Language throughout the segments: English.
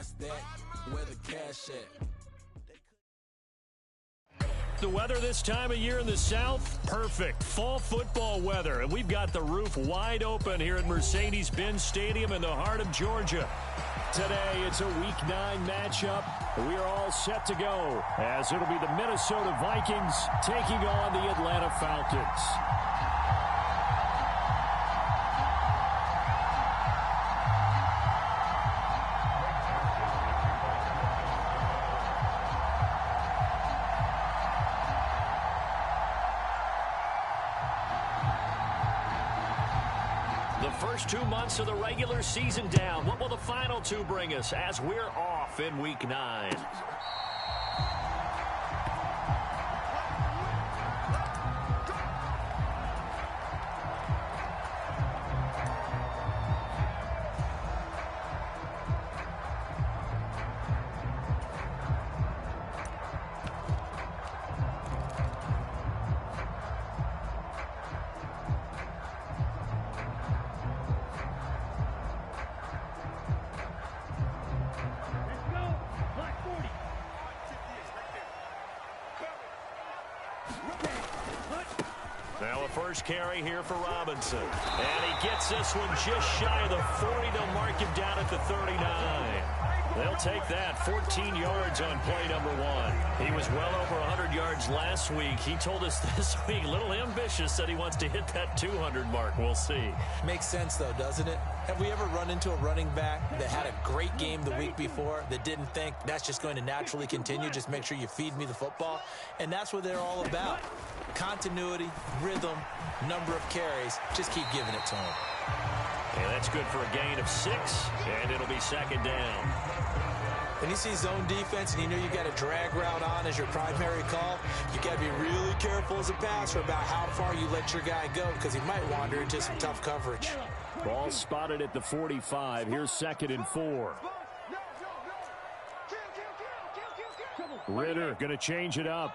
that's that. Where the cash at? The weather this time of year in the South, perfect. Fall football weather. And we've got the roof wide open here at Mercedes-Benz Stadium in the heart of Georgia. Today, it's a Week 9 matchup. We are all set to go as it'll be the Minnesota Vikings taking on the Atlanta Falcons. The first 2 months of the regular season down. What will the final two bring us as we're off in Week 9? Now a first carry here for Robinson. And he gets this one just shy of the 40. They'll mark him down at the 39. They'll take that. 14 yards on play number 1. He was well over 100 yards last week. He told us this week, a little ambitious, that he wants to hit that 200 mark. We'll see. Makes sense, though, doesn't it? Have we ever run into a running back that had a great game the week before that didn't think that's just going to naturally continue? Just make sure you feed me the football. And that's what they're all about. Continuity, rhythm, number of carries. Just keep giving it to him. And that's good for a gain of 6, and it'll be second down. When you see zone defense and you know you got a drag route on as your primary call, you got to be really careful as a passer about how far you let your guy go because he might wander into some tough coverage. Ball spotted at the 45. Here's 2nd and 4. Ritter going to change it up.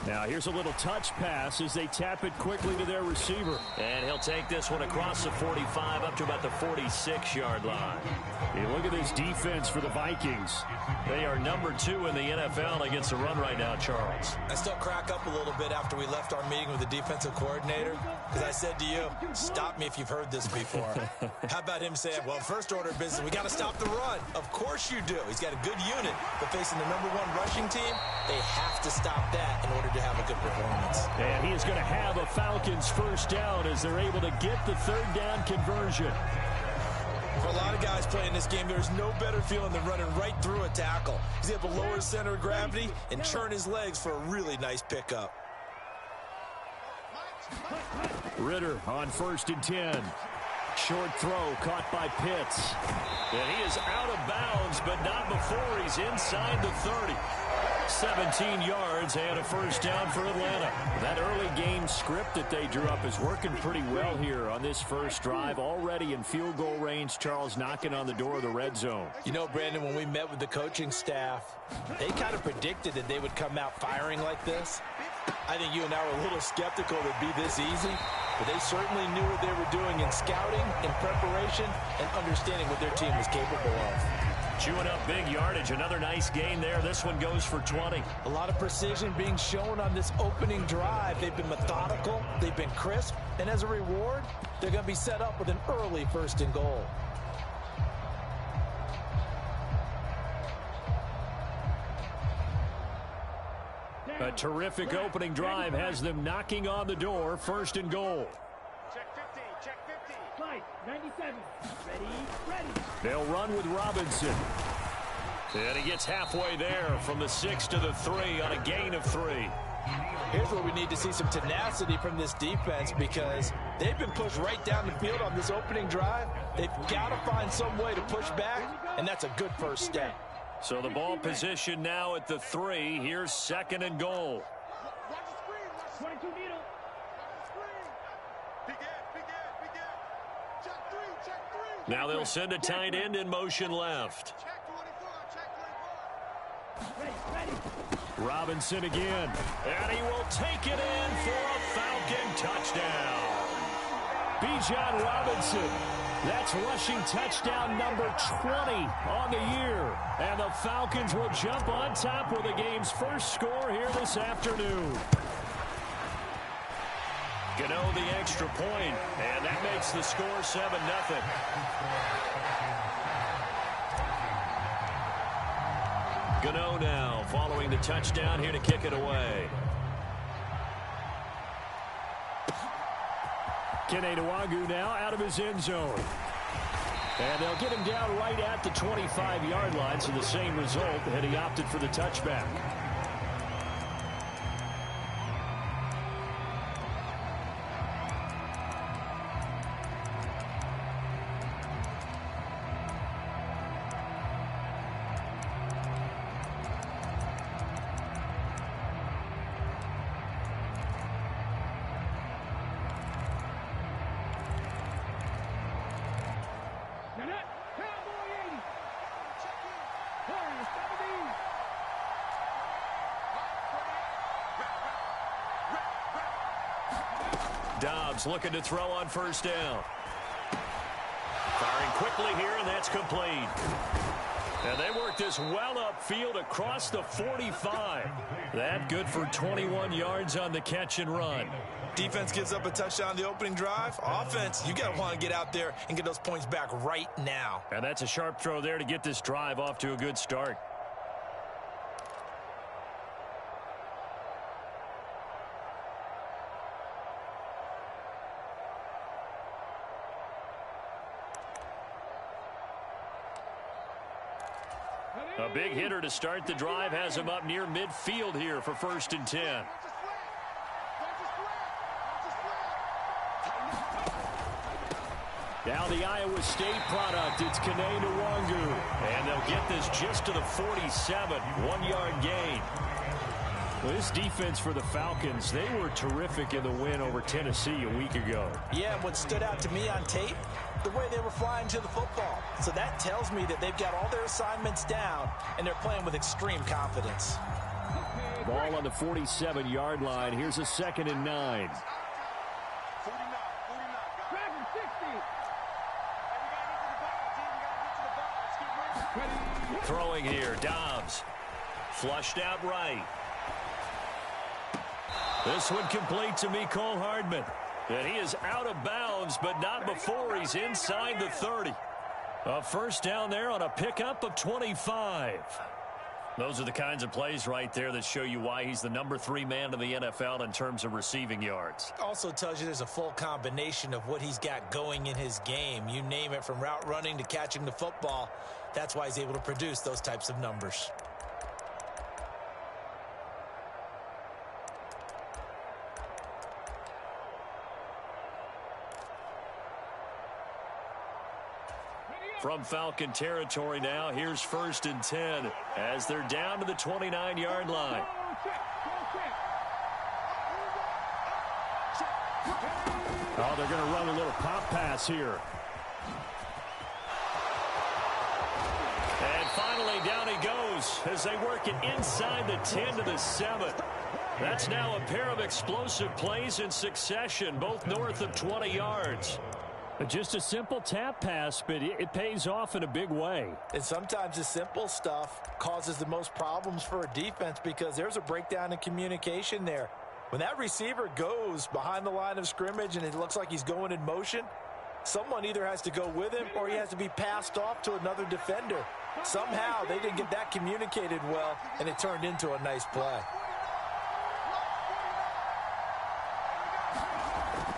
Now here's a little touch pass as they tap it quickly to their receiver. And he'll take this one across the 45 up to about the 46-yard line. Hey, look at this defense for the Vikings. They are number 2 in the NFL against the run right now, Charles. I still crack up a little bit after we left our meeting with the defensive coordinator because I said to you, stop me if you've heard this before. How about him saying, well, first order of business, we got to stop the run. Of course you do. He's got a good unit, but facing the number 1 rushing team, they have to stop that in order to have a good performance. And he is going to have a Falcons first down as they're able to get the 3rd down conversion. For a lot of guys playing this game, there's no better feeling than running right through a tackle. He's able to lower his center of gravity and churn his legs for a really nice pickup. Ritter on 1st and 10. Short throw caught by Pitts. And he is out of bounds, but not before he's inside the 30. 17 yards and a first down for Atlanta. That early game script that they drew up is working pretty well here on this first drive. Already in field goal range, Charles knocking on the door of the red zone. You know, Brandon, when we met with the coaching staff, they kind of predicted that they would come out firing like this. I think you and I were a little skeptical it would be this easy, but they certainly knew what they were doing in scouting, in preparation, and understanding what their team was capable of. Chewing up big yardage. Another nice gain there. This one goes for 20. A lot of precision being shown on this opening drive. They've been methodical. They've been crisp. And as a reward, they're going to be set up with an early 1st and goal. A terrific opening drive has them knocking on the door. 1st and goal. Check 50. Check 50. Flight 97. Ready. They'll run with Robinson. And he gets halfway there from the 6 to the 3 on a gain of 3. Here's where we need to see some tenacity from this defense because they've been pushed right down the field on this opening drive. They've got to find some way to push back, and that's a good first step. So the ball position now at the 3. Here's 2nd and goal. 22 needle. Now they'll send a tight end in motion left. Robinson again. And he will take it in for a Falcon touchdown. Bijan Robinson That's rushing touchdown number 20 on the year. And the Falcons will jump on top with the game's first score here this afternoon. Gano the extra point, and that makes the score 7-0. Gano now following the touchdown here to kick it away. Kene Nwangu now out of his end zone. And they'll get him down right at the 25-yard line, so the same result had he opted for the touchback. Dobbs looking to throw on first down. Firing quickly here, and that's complete. And they work this well upfield across the 45. That good for 21 yards on the catch and run. Defense gives up a touchdown on the opening drive. Offense, you got to want to get out there and get those points back right now. And that's a sharp throw there to get this drive off to a good start. A big hitter to start the drive has him up near midfield here for 1st and 10. Now the Iowa State product, it's Kene Nwangu. And they'll get this just to the 47, 1-yard gain. Well, this defense for the Falcons, they were terrific in the win over Tennessee a week ago. Yeah, what stood out to me on tape, the way they were flying to the football. So that tells me that they've got all their assignments down, and they're playing with extreme confidence. Ball on the 47-yard line. Here's a 2nd and 9. Throwing here, Dobbs. Flushed out right. This one complete to Mecole Hardman. And he is out of bounds, but not before he's inside the 30. A first down there on a pickup of 25. Those are the kinds of plays right there that show you why he's the number 3 man in the NFL in terms of receiving yards. Also tells you there's a full combination of what he's got going in his game. You name it, from route running to catching the football. That's why he's able to produce those types of numbers. From Falcon territory now, here's 1st and 10 as they're down to the 29-yard line. Oh, they're going to run a little pop pass here. And finally, down he goes as they work it inside the 10 to the 7. That's now a pair of explosive plays in succession, both north of 20 yards. Just a simple tap pass, but it pays off in a big way. And sometimes the simple stuff causes the most problems for a defense because there's a breakdown in communication there. When that receiver goes behind the line of scrimmage and it looks like he's going in motion, someone either has to go with him or he has to be passed off to another defender. Somehow they didn't get that communicated well, and it turned into a nice play.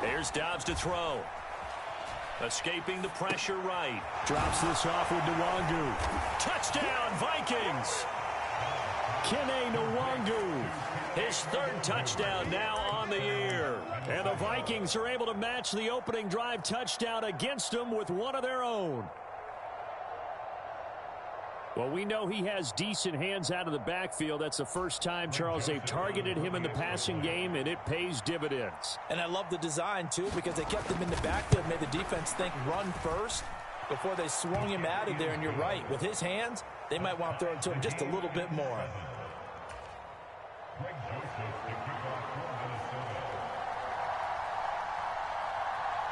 Here's Dobbs to throw. Escaping the pressure right. Drops this off with Nwangu. Touchdown, Vikings! Kene Nwangu. His 3rd touchdown now on the year. And the Vikings are able to match the opening drive touchdown against them with one of their own. Well, we know he has decent hands out of the backfield. That's the first time, Charles, they've targeted him in the passing game, and it pays dividends. And I love the design, too, because they kept him in the backfield, made the defense think run first before they swung him out of there. And you're right, with his hands, they might want to throw it to him just a little bit more.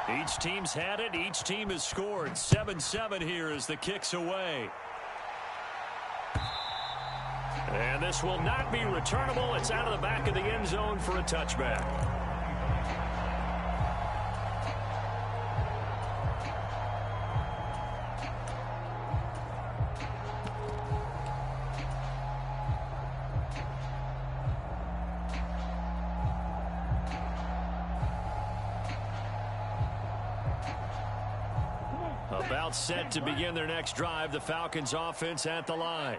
Each team's had it. Each team has scored. 7-7 here as the kick's away. And this will not be returnable. It's out of the back of the end zone for a touchback. About set to begin their next drive. The Falcons offense at the line.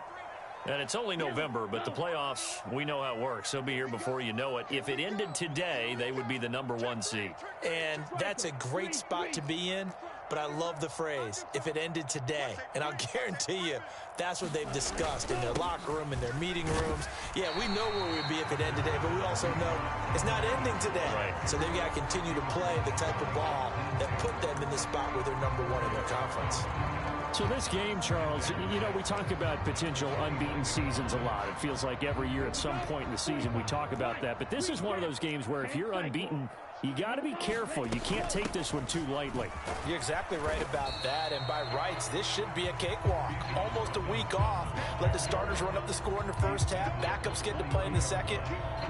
And it's only November, but the playoffs, we know how it works. They'll be here before you know it. If it ended today, they would be the #1 seed. And that's a great spot to be in, but I love the phrase, if it ended today. And I'll guarantee you, that's what they've discussed in their locker room, in their meeting rooms. Yeah, we know where we'd be if it ended today, but we also know it's not ending today. Right. So they've got to continue to play the type of ball that put them in the spot where they're #1 in their conference. So this game, Charles, you know, we talk about potential unbeaten seasons a lot. It feels like every year at some point in the season we talk about that. But this is one of those games where if you're unbeaten, you got to be careful. You can't take this one too lightly. You're exactly right about that. And by rights, this should be a cakewalk. Almost a week off. Let the starters run up the score in the first half. Backups get to play in the second.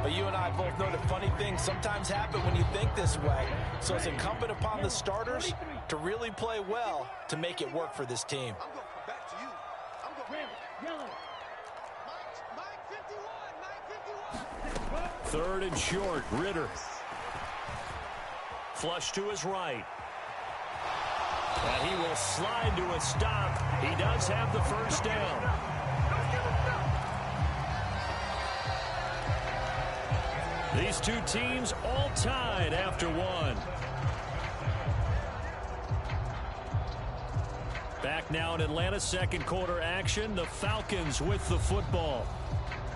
But you and I both know that funny things sometimes happen when you think this way. So it's incumbent upon the starters to really play well to make it work for this team. I'm going back to you. I'm going yellow. Mike 51. 3rd and short. Ritter. Flush to his right. And he will slide to a stop. He does have the first down. These two teams all tied after one. Back now in Atlanta, second quarter action. The Falcons with the football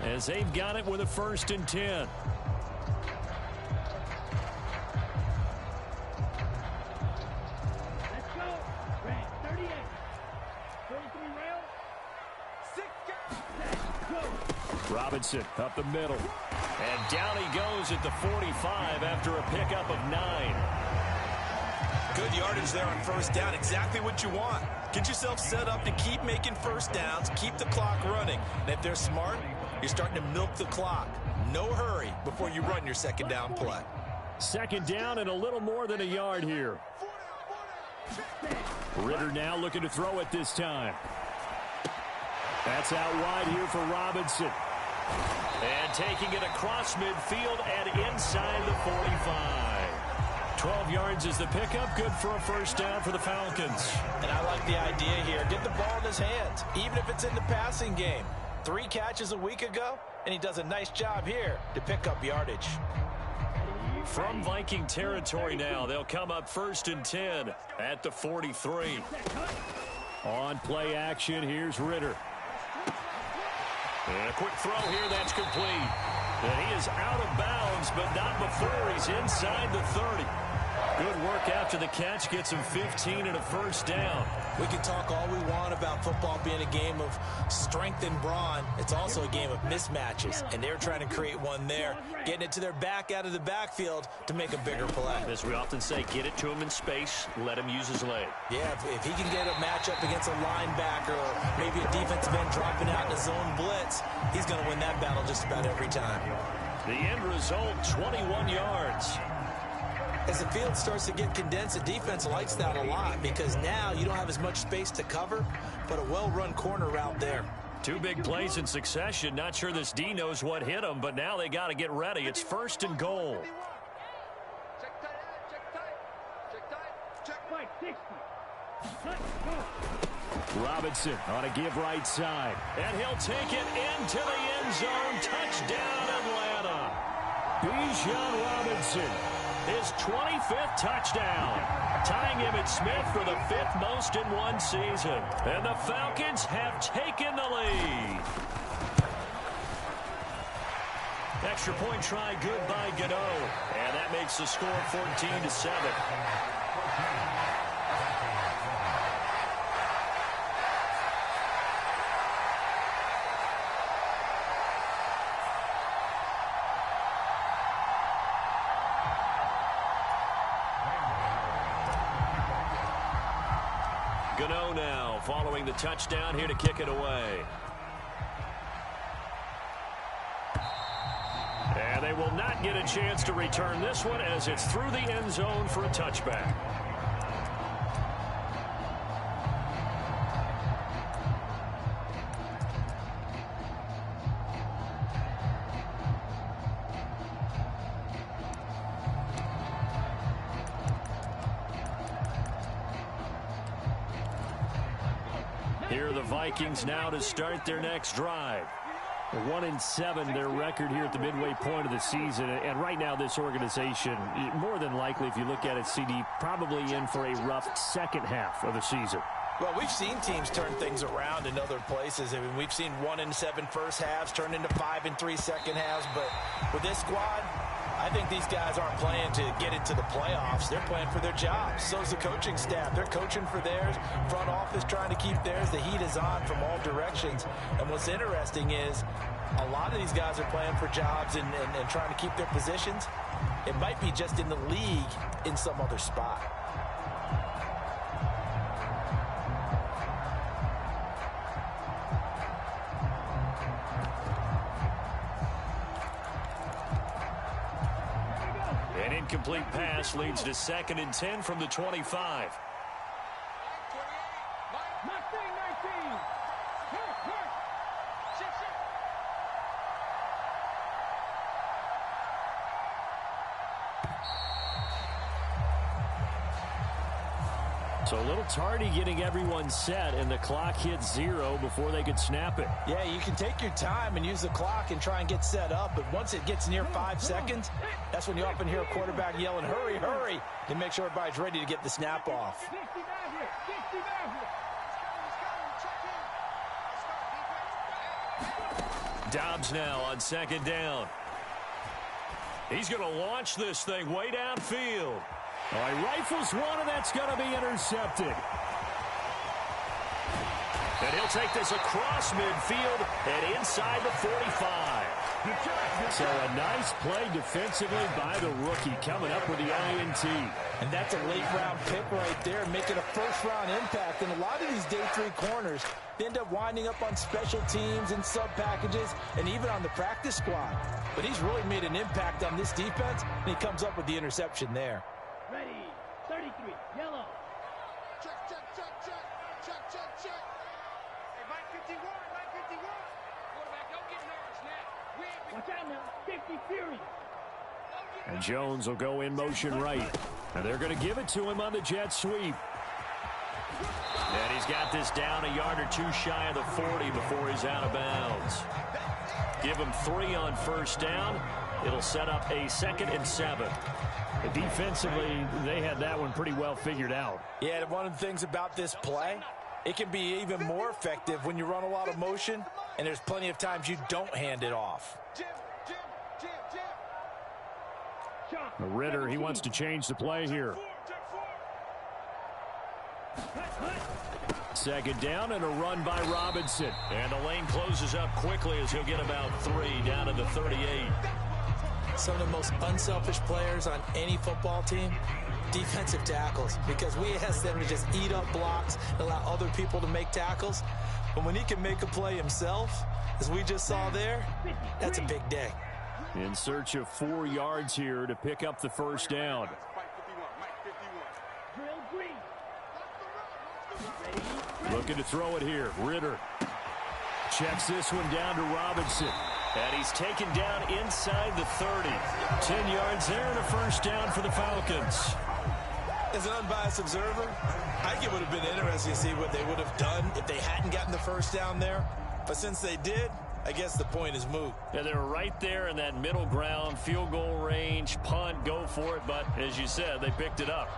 as they've got it with a 1st and 10. Let's go. Red 38. 43 rail. 6 go. Robinson up the middle. And down he goes at the 45 after a pickup of 9. Good yardage there on first down. Exactly what you want. Get yourself set up to keep making first downs, keep the clock running. And if they're smart, you're starting to milk the clock. No hurry before you run your second down play. 2nd down and a little more than a yard here. Ritter now looking to throw it this time. That's out wide here for Robinson. And taking it across midfield and inside the 45. 12 yards is the pickup. Good for a first down for the Falcons. And I like the idea here. Get the ball in his hands, even if it's in the passing game. 3 catches a week ago, and he does a nice job here to pick up yardage. From Viking territory now, they'll come up 1st and 10 at the 43. On play action, here's Ritter. And a quick throw here, that's complete. And he is out of bounds, but not before he's inside the 30. Good work after the catch, gets him 15 and a first down. We can talk all we want about football being a game of strength and brawn. It's also a game of mismatches, and they're trying to create one there, getting it to their back out of the backfield to make a bigger play. As we often say, get it to him in space, let him use his leg. Yeah, if he can get a matchup against a linebacker or maybe a defensive end dropping out in a zone blitz, he's going to win that battle just about every time. The end result, 21 yards. As the field starts to get condensed, the defense likes that a lot because now you don't have as much space to cover, but a well-run corner route there. 2 big plays in succession. Not sure this D knows what hit him, but now they got to get ready. It's 1st and goal. Check tight. Check Mike 60. Let's go. Robinson on a give right side. And he'll take it into the end zone. Touchdown, Atlanta. Bijan Robinson. His 25th touchdown, tying Emmitt Smith for the 5th most in one season. And the Falcons have taken the lead. Extra point try, good by Godot. And that makes the score 14-7. Gano now following the touchdown here to kick it away. And they will not get a chance to return this one as it's through the end zone for a touchback. Here are the Vikings now to start their next drive. 1-7 their record here at the midway point of the season. And right now this organization, more than likely if you look at it, CD, probably in for a rough second half of the season. Well, we've seen teams turn things around in other places. I mean, we've seen 1-7 first halves turn into 5-3 second halves. But with this squad, I think these guys aren't playing to get into the playoffs. They're playing for their jobs. So's the coaching staff. They're coaching for theirs. Front office trying to keep theirs. The heat is on from all directions. And what's interesting is a lot of these guys are playing for jobs and trying to keep their positions. It might be just in the league in some other spot. An incomplete pass leads to 2nd and 10 from the 25. So a little tardy getting everyone set, and the clock hit 0 before they could snap it. Yeah, you can take your time and use the clock and try and get set up, but once it gets near 5 seconds, that's when you often hear a quarterback yelling, hurry, hurry, and make sure everybody's ready to get the snap off. Dobbs now on 2nd down. He's going to launch this thing way downfield. All right, rifles one, and that's going to be intercepted. And he'll take this across midfield and inside the 45. So a nice play defensively by the rookie coming up with the INT. And that's a late-round pick right there, making a first-round impact. And a lot of these day 3 corners, they end up winding up on special teams and sub-packages and even on the practice squad. But he's really made an impact on this defense, and he comes up with the interception there. Ready, 33, yellow. Check, check, check, check, check, check, check. Hey, Mike 51, Mike 51. Quarterback, don't get nervous now. Watch out now, 50 Fury. And Jones will go in motion right. And they're going to give it to him on the jet sweep. And he's got this down a yard or two shy of the 40 before he's out of bounds. Give him 3 on first down. It'll set up a 2nd and 7. Defensively, they had that one pretty well figured out. Yeah, one of the things about this play, it can be even more effective when you run a lot of motion, and there's plenty of times you don't hand it off. Ritter, he wants to change the play here. 2nd down and a run by Robinson. And the lane closes up quickly as he'll get about 3 down to the 38. Some of the most unselfish players on any football team, defensive tackles, because we ask them to just eat up blocks and allow other people to make tackles. But when he can make a play himself, as we just saw there, that's a big day. In search of 4 yards here to pick up the first down. Looking to throw it here. Ritter checks this one down to Robinson. And he's taken down inside the 30. 10 yards there and a first down for the Falcons. As an unbiased observer, I think it would have been interesting to see what they would have done if they hadn't gotten the first down there. But since they did, I guess the point is moot. Yeah, they were right there in that middle ground, field goal range, punt, go for it. But as you said, they picked it up.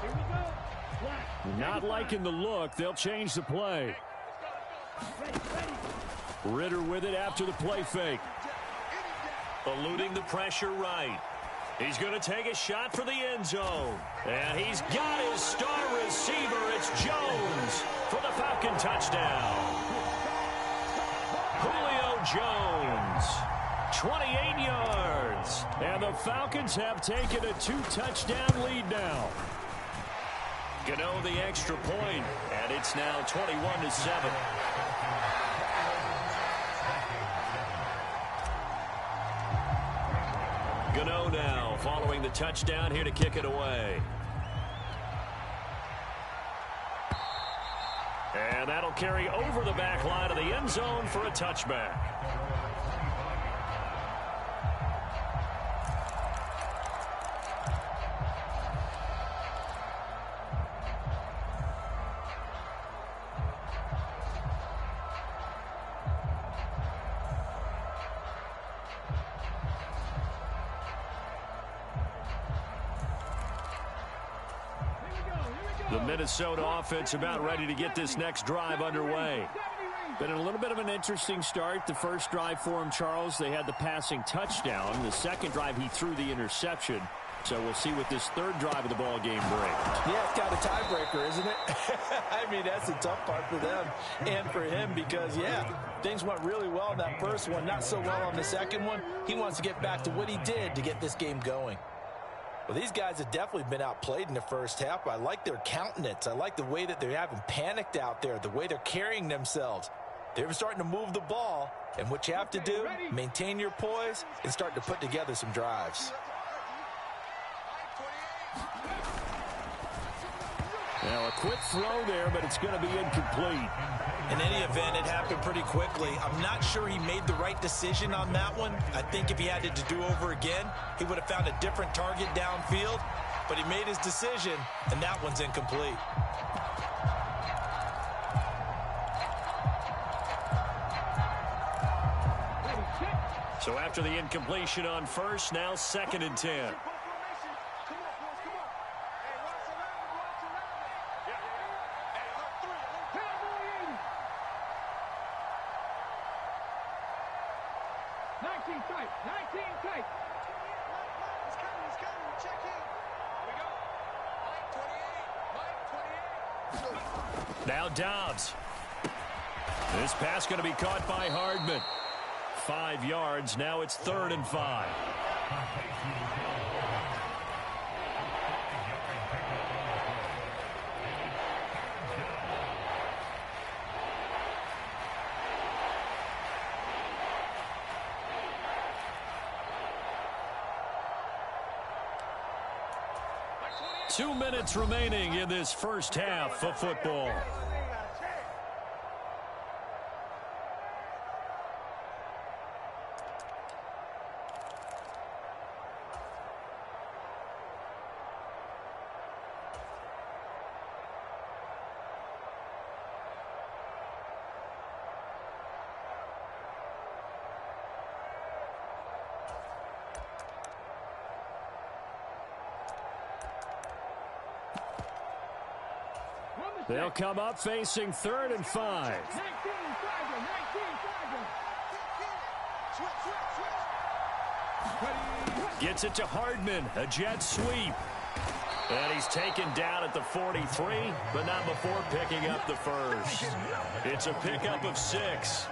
Here we go. Not liking the look. They'll change the play. Ready. Ritter with it after the play fake. Eluding the pressure right. He's going to take a shot for the end zone. And he's got his star receiver. It's Jones for the Falcon touchdown. Julio Jones, 28 yards. And the Falcons have taken a 2-touchdown lead now. Gano the extra point, and it's now 21-7. Gano now following the touchdown here to kick it away. And that'll carry over the back line of the end zone for a touchback. The Minnesota offense about ready to get this next drive underway. Been a little bit of an interesting start. The first drive for him, Charles, they had the passing touchdown. The second drive, he threw the interception. So we'll see what this third drive of the ball game brings. Yeah, it's kind of a tiebreaker, isn't it? I mean, that's the tough part for them and for him because, yeah, things went really well in that first one, not so well on the second one. He wants to get back to what he did to get this game going. Well, these guys have definitely been outplayed in the first half. I like their countenance. I like the way that they haven't panicked out there, the way they're carrying themselves. They're starting to move the ball, and what you have to do, maintain your poise and start to put together some drives. Now, a quick throw there, but it's going to be incomplete. In any event, it happened pretty quickly. I'm not sure he made the right decision on that one. I think if he had it to do over again, he would have found a different target downfield. But he made his decision, and that one's incomplete. So after the incompletion on first, now 2nd and 10. Now Dobbs. This pass going to be caught by Hardman. 5 yards. Now it's 3rd and 5. Two minutes remaining in this first half of football. They'll come up facing 3rd and 5. Gets it to Hardman, a jet sweep. And he's taken down at the 43, but not before picking up the first. It's a pickup of 6.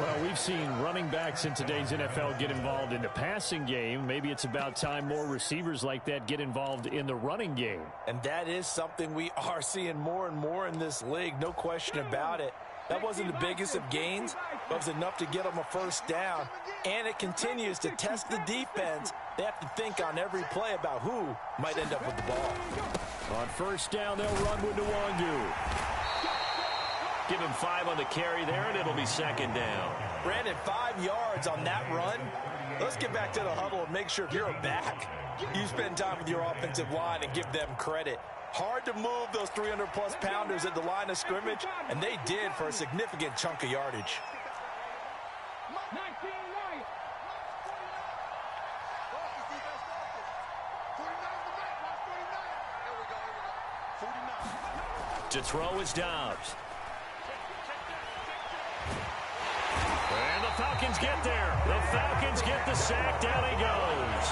Well, we've seen running backs in today's NFL get involved in the passing game. Maybe it's about time more receivers like that get involved in the running game. And that is something we are seeing more and more in this league, no question about it. That wasn't the biggest of gains, but it was enough to get them a first down. And it continues to test the defense. They have to think on every play about who might end up with the ball. On first down, they'll run with Nwangu. Give him 5 on the carry there, and it'll be 2nd down. Brandon, 5 yards on that run. Let's get back to the huddle and make sure if you're a back, you spend time with your offensive line and give them credit. Hard to move those 300-plus pounders at the line of scrimmage, and they did for a significant chunk of yardage. To throw is Dobbs. And the Falcons get there. The Falcons get the sack. Down he goes.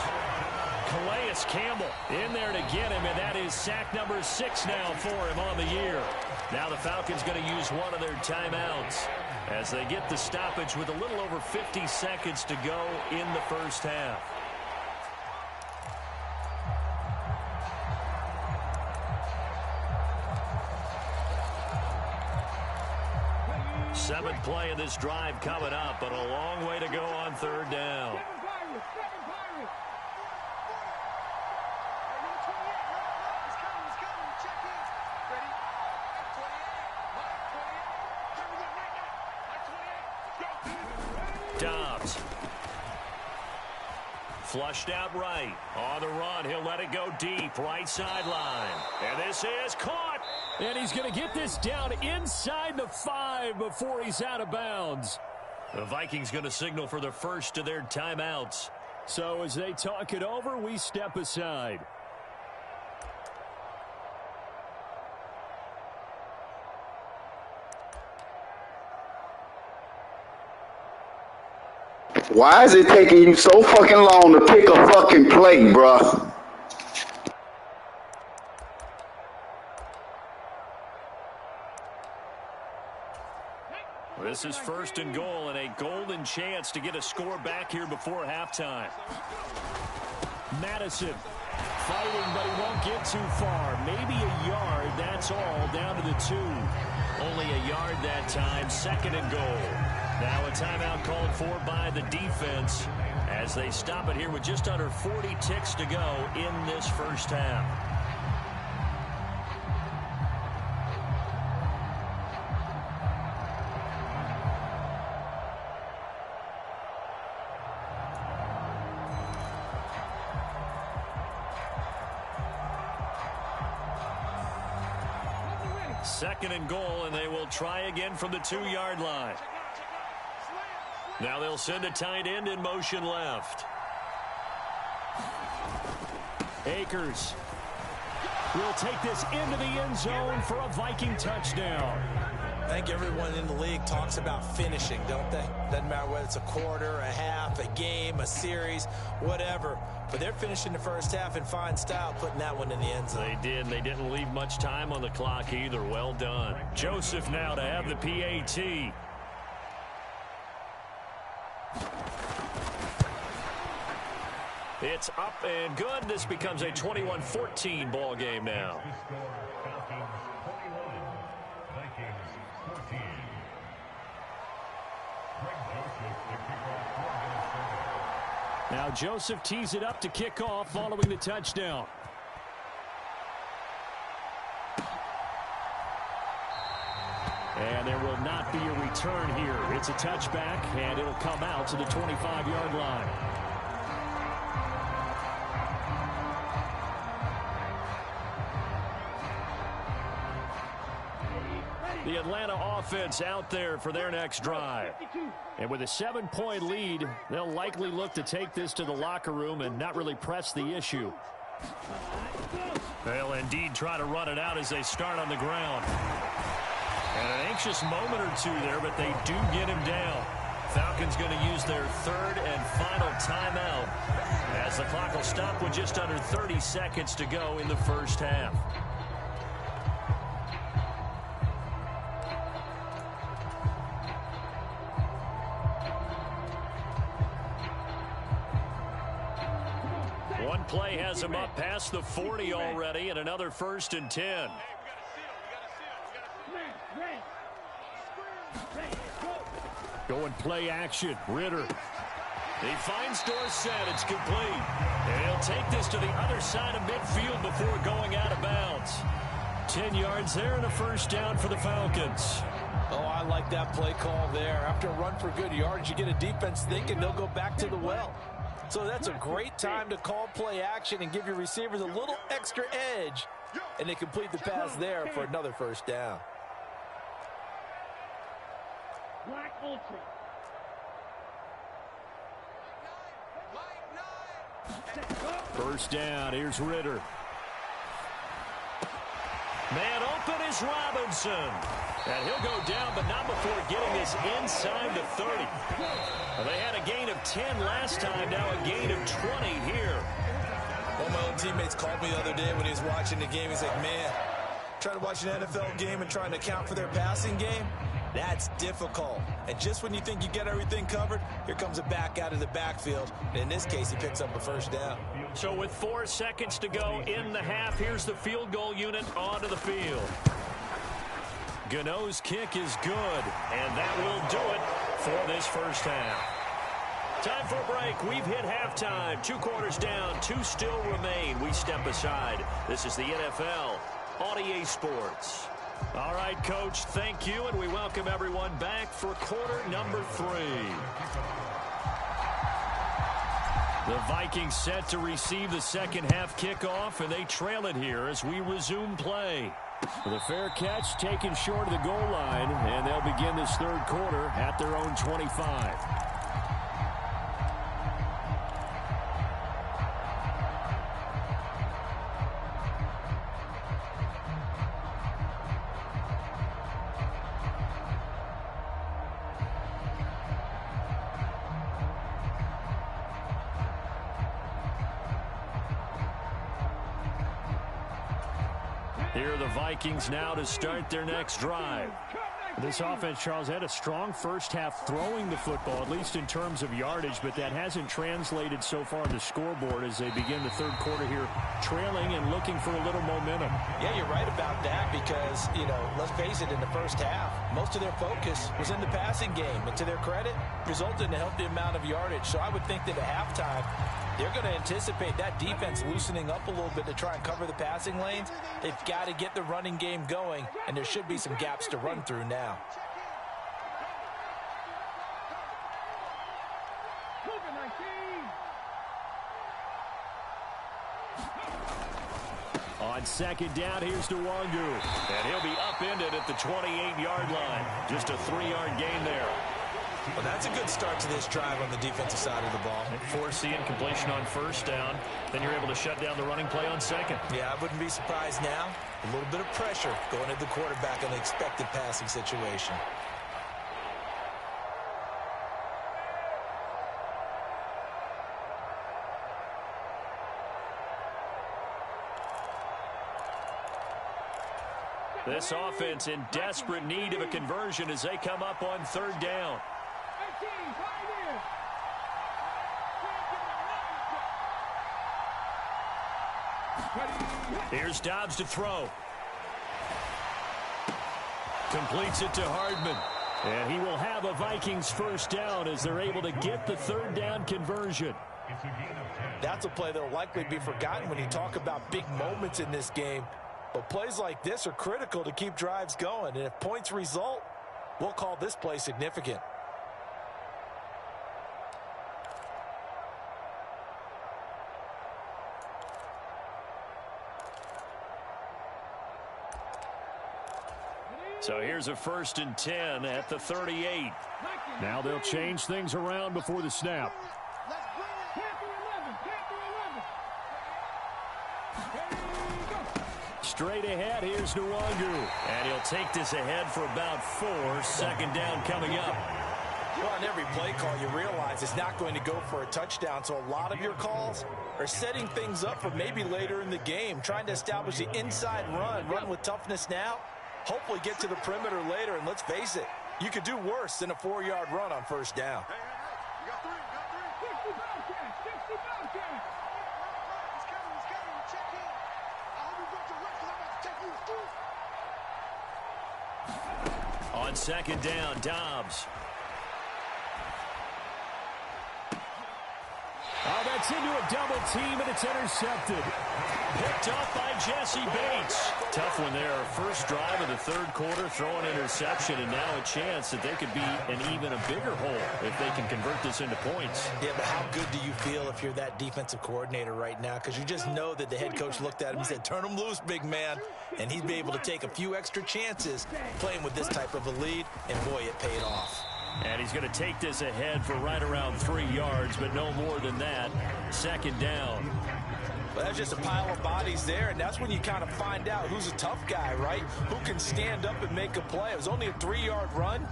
Calais Campbell in there to get him, and that is sack number 6 now for him on the year. Now the Falcons going to use one of their timeouts as they get the stoppage with a little over 50 seconds to go in the first half. Seventh play of this drive coming up, but a long way to go on third down. Dobbs. Flushed out right. On the run, he'll let it go deep. Right sideline. And this is caught. And he's going to get this down inside the 5 before he's out of bounds. The Vikings going to signal for the first of their timeouts. So as they talk it over, we step aside. Why is it taking you so fucking long to pick a fucking play, bruh? This is first and goal and a golden chance to get a score back here before halftime. Madison fighting, but he won't get too far. Maybe a yard, that's all, down to the 2. Only a yard that time, second and goal. Now a timeout called for by the defense as they stop it here with just under 40 ticks to go in this first half. Second and goal, and they will try again from the 2-yard line. Now they'll send a tight end in motion left. Akers will take this into the end zone for a Viking touchdown. I think everyone in the league talks about finishing, don't they? Doesn't matter whether it's a quarter, a half, a game, a series, whatever. But they're finishing the first half in fine style, putting that one in the end zone. They did, and they didn't leave much time on the clock either. Well done. Joseph now to have the PAT. It's up and good. This becomes a 21-14 ball game now. Now Joseph tees it up to kick off following the touchdown. And there will not be a return here. It's a touchback, and it'll come out to the 25-yard line. The Atlanta offense out there for their next drive. And with a 7-point lead, they'll likely look to take this to the locker room and not really press the issue. They'll indeed try to run it out as they start on the ground. And an anxious moment or two there, but they do get him down. Falcons going to use their third and final timeout as the clock will stop with just under 30 seconds to go in the first half. One play has him up past the 40 already, and another 1st and 10. Going play action. Ritter. He finds Dorsett. It's complete. And he'll take this to the other side of midfield before going out of bounds. 10 yards there and a first down for the Falcons. Oh, I like that play call there. After a run for good yards, you get a defense thinking they'll go back to the well. So that's a great time to call play action and give your receivers a little extra edge. And they complete the pass there for another first down. Black Ultra. First down. Here's Ritter. Man open is Robinson. And he'll go down, but not before getting this inside the 30. Well, they had a gain of 10 last time, now a gain of 20 here. One of my own teammates called me the other day when he was watching the game. He's like, man, trying to watch an NFL game and trying to account for their passing game, that's difficult. And just when you think you get everything covered, here comes a back out of the backfield. And in this case, he picks up a first down. So with 4 seconds to go in the half, here's the field goal unit onto the field. Gano's kick is good, and that will do it for this first half. Time for a break. We've hit halftime. 2 quarters down, 2 still remain. We step aside. This is the NFL on EA Sports. All right, Coach, thank you, and we welcome everyone back for quarter number 3. The Vikings set to receive the second half kickoff, and they trail it here as we resume play. With a fair catch taken short of the goal line, and they'll begin this third quarter at their own 25. Here are the Vikings now to start their next drive. This offense, Charles, had a strong first half throwing the football, at least in terms of yardage, but that hasn't translated so far on the scoreboard as they begin the third quarter here, trailing and looking for a little momentum. Yeah, you're right about that because, let's face it, in the first half, most of their focus was in the passing game, and to their credit, resulted in a healthy amount of yardage. So I would think that at halftime, they're going to anticipate that defense loosening up a little bit to try and cover the passing lanes. They've got to get the running game going, and there should be some gaps to run through now. On second down, here's Nwangu. And he'll be upended at the 28-yard line. Just a 3-yard gain there. Well, that's a good start to this drive on the defensive side of the ball. Forcing completion on first down. Then you're able to shut down the running play on second. Yeah, I wouldn't be surprised now. A little bit of pressure going at the quarterback in an expected passing situation. This offense in desperate need of a conversion as they come up on third down. Here's Dobbs to throw. Completes it to Hardman. And he will have a Vikings first down as they're able to get the third down conversion. That's a play that will likely be forgotten when you talk about big moments in this game. But plays like this are critical to keep drives going. And if points result, we'll call this play significant. So here's a 1st and 10 at the 38. Now they'll change things around before the snap. Straight ahead, here's Nwangu. And he'll take this ahead for about 4. Second down coming up. Well, on every play call, you realize it's not going to go for a touchdown. So a lot of your calls are setting things up for maybe later in the game, trying to establish the inside run with toughness now. Hopefully get to the perimeter later, and let's face it, you could do worse than a 4-yard run on first down. On second down, Dobbs. Oh, that's into a double team, and it's intercepted. Picked off by Jesse Bates. Tough one there. First drive of the third quarter, throw an interception, and now a chance that they could be in even a bigger hole if they can convert this into points. Yeah, but how good do you feel if you're that defensive coordinator right now? Because you just know that the head coach looked at him and said, turn him loose, big man. And he'd be able to take a few extra chances playing with this type of a lead, and boy, it paid off. And he's going to take this ahead for right around 3 yards, but no more than that. Second down. Well, that's just a pile of bodies there, and that's when you kind of find out who's a tough guy, right? Who can stand up and make a play. It was only a 3-yard run,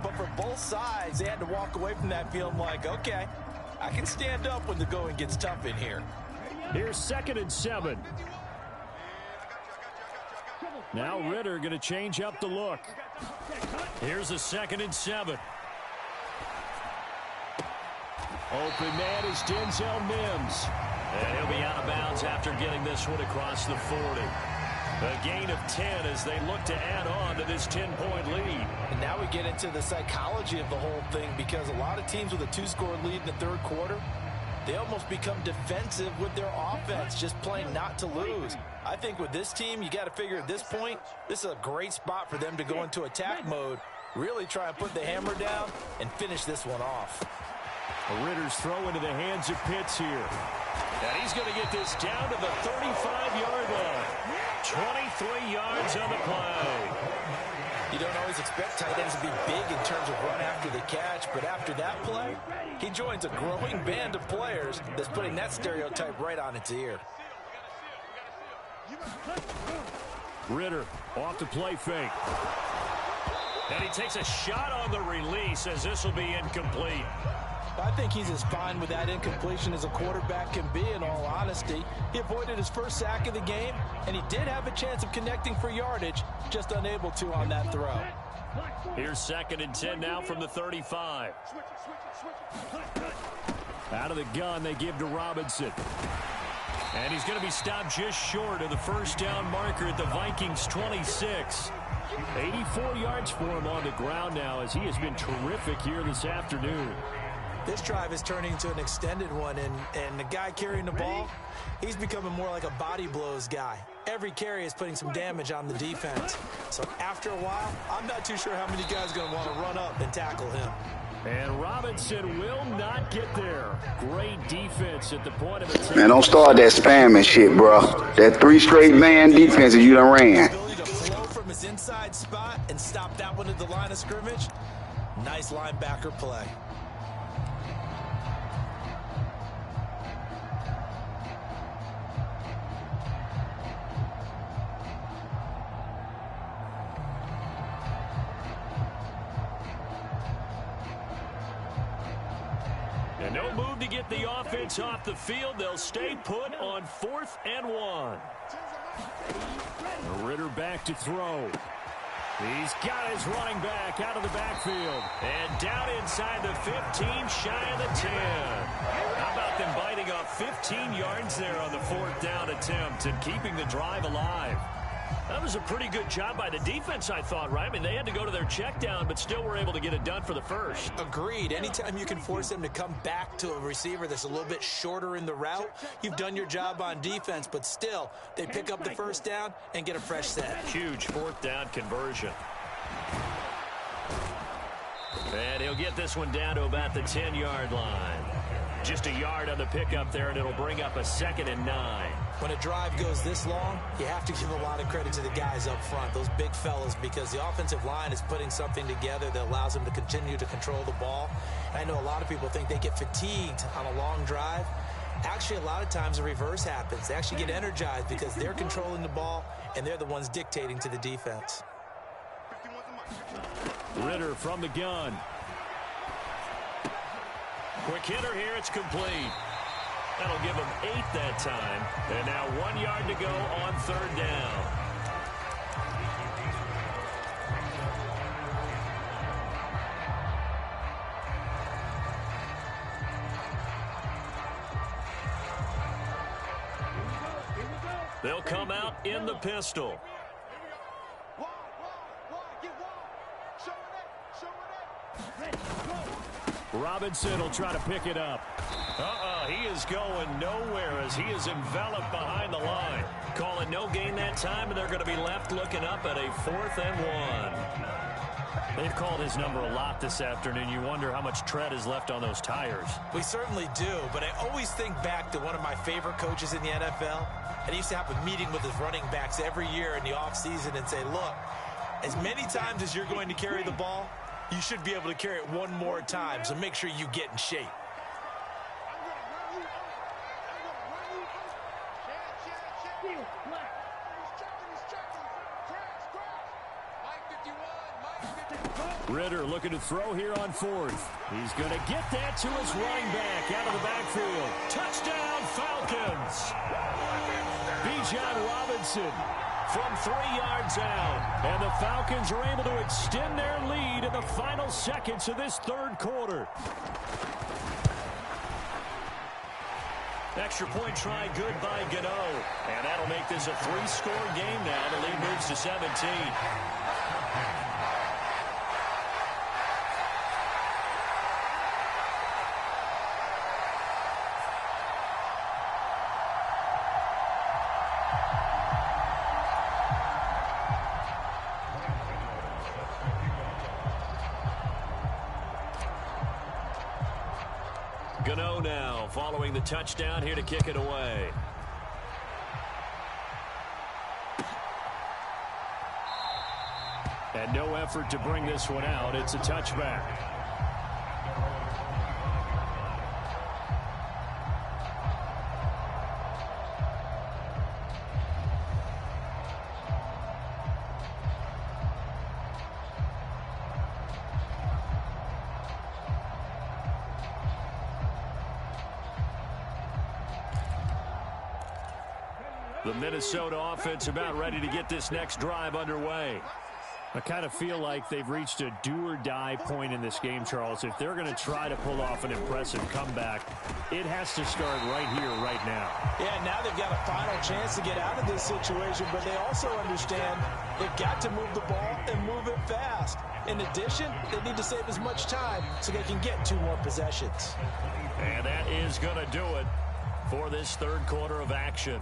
but for both sides, they had to walk away from that feeling like, okay, I can stand up when the going gets tough in here. Here's 2nd and 7. Now Ritter going to change up the look. Here's a 2nd and 7. Open man is Denzel Mims. And he'll be out of bounds after getting this one across the 40. A gain of 10 as they look to add on to this 10-point lead. And now we get into the psychology of the whole thing, because a lot of teams with a 2-score lead in the third quarter, they almost become defensive with their offense, just playing not to lose. I think with this team, you got to figure at this point, this is a great spot for them to go into attack mode, really try and put the hammer down and finish this one off. Ritter's throw into the hands of Pitts here. And he's going to get this down to the 35-yard line. 23 yards on the play. You don't always expect tight ends to be big in terms of run after the catch, but after that play, he joins a growing band of players that's putting that stereotype right on its ear. Ritter off the play fake. And he takes a shot on the release as this will be incomplete. I think he's as fine with that incompletion as a quarterback can be, in all honesty. He avoided his first sack of the game, and he did have a chance of connecting for yardage, just unable to on that throw. Here's 2nd and 10 now from the 35. Out of the gun, they give to Robinson. And he's going to be stopped just short of the first down marker at the Vikings 26. 84 yards for him on the ground now, as he has been terrific here this afternoon. This drive is turning into an extended one, and the guy carrying the ball, he's becoming more like a body blows guy. Every carry is putting some damage on the defense. So after a while, I'm not too sure how many guys are going to want to run up and tackle him. And Robinson will not get there. Great defense at the point of attack. Man, don't start that spamming shit, bro. That 3 straight man defense that you done ran. Ability to flow from his inside spot and stop that one at the line of scrimmage. Nice linebacker play. And no move to get the offense off the field. They'll stay put on 4th and 1. Ritter back to throw. He's got his running back out of the backfield. And down inside the 15, shy of the 10. How about them biting off 15 yards there on the 4th down attempt and keeping the drive alive? That was a pretty good job by the defense, I thought, right? I mean, they had to go to their check down, but still were able to get it done for the first. Agreed. Anytime you can force them to come back to a receiver that's a little bit shorter in the route, you've done your job on defense, but still, they pick up the first down and get a fresh set. Huge 4th down conversion. And he'll get this one down to about the 10-yard line. Just a yard on the pickup there, and it'll bring up a 2nd and 9. When a drive goes this long, you have to give a lot of credit to the guys up front, those big fellas, because the offensive line is putting something together that allows them to continue to control the ball. I know a lot of people think they get fatigued on a long drive. Actually, a lot of times the reverse happens. They actually get energized because they're controlling the ball, and they're the ones dictating to the defense. Ritter from the gun. Quick hitter here, it's complete. That'll give him 8 that time. And now 1 yard to go on 3rd down. They'll come out in the pistol. Robinson will try to pick it up. He is going nowhere as he is enveloped behind the line. Calling no gain that time, and they're going to be left looking up at a 4th and 1. They've called his number a lot this afternoon. You wonder how much tread is left on those tires. We certainly do, but I always think back to one of my favorite coaches in the NFL, and he used to have a meeting with his running backs every year in the offseason and say, look, as many times as you're going to carry the ball, you should be able to carry it one more time, so make sure you get in shape. Ritter looking to throw here on 4th. He's going to get that to his running back out of the backfield. Touchdown, Falcons! Bijan Robinson from 3 yards out. And the Falcons are able to extend their lead in the final seconds of this 3rd quarter. Extra point try good by Gano. And that'll make this a 3-score game now. The lead moves to 17. Gano now following the touchdown here to kick it away. And no effort to bring this one out. It's a touchback. The Minnesota offense about ready to get this next drive underway. I kind of feel like they've reached a do-or-die point in this game, Charles. If they're going to try to pull off an impressive comeback, it has to start right here, right now. Yeah, now they've got a final chance to get out of this situation, but they also understand they've got to move the ball and move it fast. In addition, they need to save as much time so they can get 2 more possessions. And that is going to do it for this third quarter of action.